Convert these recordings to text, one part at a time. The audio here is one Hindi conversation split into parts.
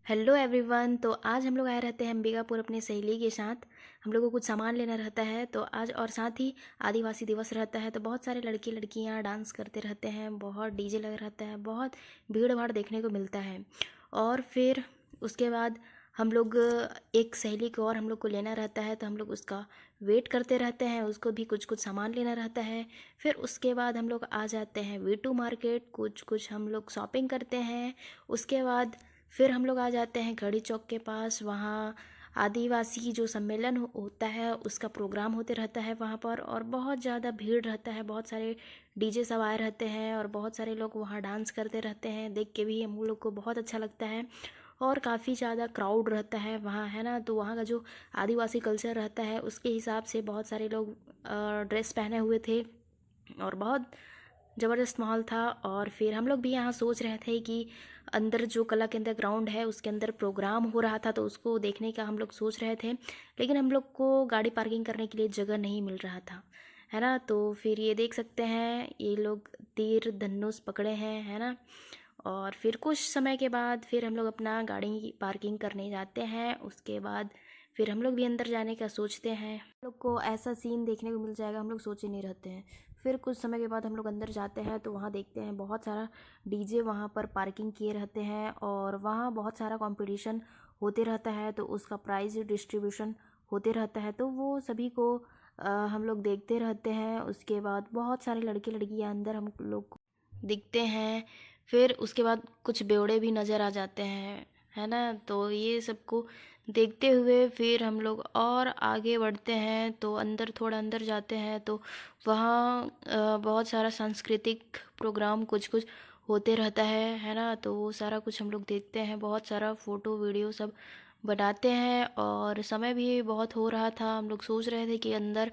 Hello everyone. तो आज हम लोग आए रहते हैं अंबिकापुर अपनी सहेली के साथ। हम लोग को कुछ सामान लेना रहता है तो आज, और साथ ही आदिवासी दिवस रहता है तो बहुत सारे लड़के लड़कियां डांस करते रहते हैं, बहुत डीजे लगा रहता है, बहुत भीड़ भाड़ देखने को मिलता है। और फिर उसके बाद हम लोग एक सहेली को और हम लोग को लेना रहता है तो हम लोग उसका वेट करते रहते हैं, उसको भी कुछ कुछ सामान लेना रहता है। फिर उसके बाद हम लोग आ जाते हैं V2 मार्केट, कुछ कुछ हम लोग शॉपिंग करते हैं। उसके बाद फिर हम लोग आ जाते हैं घड़ी चौक के पास। वहाँ आदिवासी जो सम्मेलन होता है उसका प्रोग्राम होते रहता है वहाँ पर, और बहुत ज़्यादा भीड़ रहता है, बहुत सारे डीजे सब आए रहते हैं और बहुत सारे लोग वहाँ डांस करते रहते हैं। देख के भी हम लोग को बहुत अच्छा लगता है और काफ़ी ज़्यादा क्राउड रहता है वहाँ, है ना। तो वहाँ का जो आदिवासी कल्चर रहता है उसके हिसाब से बहुत सारे लोग ड्रेस पहने हुए थे और बहुत ज़बरदस्त माहौल था। और फिर हम लोग भी यहाँ सोच रहे थे कि अंदर जो कला केंद्र ग्राउंड है उसके अंदर प्रोग्राम हो रहा था तो उसको देखने का हम लोग सोच रहे थे, लेकिन हम लोग को गाड़ी पार्किंग करने के लिए जगह नहीं मिल रहा था, है ना। तो फिर ये देख सकते हैं ये लोग तीर धनुष पकड़े हैं, है ना। और फिर कुछ समय के बाद फिर हम लोग अपना गाड़ी पार्किंग करने जाते हैं। उसके बाद फिर हम लोग भी अंदर जाने का सोचते हैं। हम लोग को ऐसा सीन देखने को मिल जाएगा हम लोग सोचे नहीं रहते हैं। फिर कुछ समय के बाद हम लोग अंदर जाते हैं तो वहाँ देखते हैं बहुत सारा डीजे वहाँ पर पार्किंग किए रहते हैं और वहाँ बहुत सारा कंपटीशन होते रहता है तो उसका प्राइज डिस्ट्रीब्यूशन होते रहता है तो वो सभी को हम लोग देखते रहते हैं। उसके बाद बहुत सारे लड़के लड़कियाँ अंदर हम लोग को दिखते हैं। फिर उसके बाद कुछ बेवड़े भी नज़र आ जाते हैं, है ना। तो ये सबको देखते हुए फिर हम लोग और आगे बढ़ते हैं तो अंदर, थोड़ा अंदर जाते हैं तो वहाँ बहुत सारा सांस्कृतिक प्रोग्राम कुछ कुछ होते रहता है ना। तो वो सारा कुछ हम लोग देखते हैं, बहुत सारा फ़ोटो वीडियो सब बनाते हैं। और समय भी बहुत हो रहा था, हम लोग सोच रहे थे कि अंदर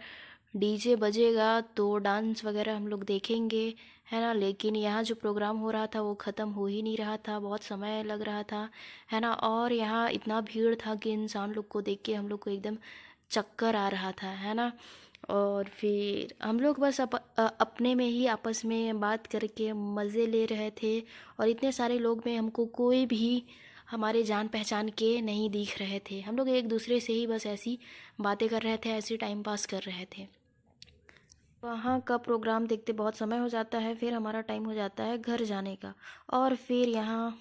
डीजे बजेगा तो डांस वगैरह हम लोग देखेंगे, है ना। लेकिन यहाँ जो प्रोग्राम हो रहा था वो ख़त्म हो ही नहीं रहा था, बहुत समय लग रहा था, है ना। और यहाँ इतना भीड़ था कि इंसान लोग को देख के हम लोग को एकदम चक्कर आ रहा था, है ना। और फिर हम लोग बस अपने में ही आपस में बात करके मज़े ले रहे थे। और इतने सारे लोग में हमको कोई भी हमारे जान पहचान के नहीं दिख रहे थे। हम लोग एक दूसरे से ही बस ऐसी बातें कर रहे थे, ऐसी टाइम पास कर रहे थे। वहाँ का प्रोग्राम देखते बहुत समय हो जाता है, फिर हमारा टाइम हो जाता है घर जाने का। और फिर यहाँ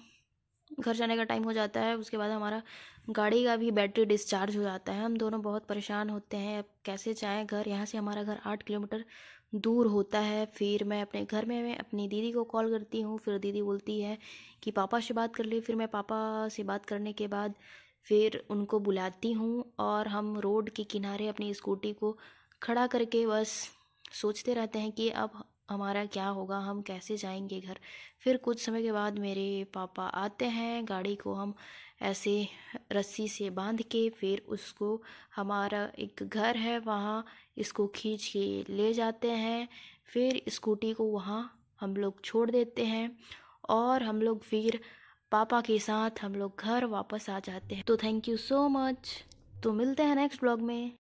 घर जाने का टाइम हो जाता है, उसके बाद हमारा गाड़ी का भी बैटरी डिस्चार्ज हो जाता है। हम दोनों बहुत परेशान होते हैं, अब कैसे जाएं घर। यहाँ से हमारा घर 8 किलोमीटर दूर होता है। फिर मैं अपने घर में मैं अपनी दीदी को कॉल करती हूँ, फिर दीदी बोलती है कि पापा से बात कर ली। फिर मैं पापा से बात करने के बाद फिर उनको बुलाती हूँ और हम रोड के किनारे अपनी स्कूटी को खड़ा करके बस सोचते रहते हैं कि अब हमारा क्या होगा, हम कैसे जाएंगे घर। फिर कुछ समय के बाद मेरे पापा आते हैं, गाड़ी को हम ऐसे रस्सी से बांध के फिर उसको, हमारा एक घर है वहाँ, इसको खींच के ले जाते हैं। फिर स्कूटी को वहाँ हम लोग छोड़ देते हैं और हम लोग फिर पापा के साथ हम लोग घर वापस आ जाते हैं। तो थैंक यू सो मच। तो मिलते हैं नेक्स्ट ब्लॉग में।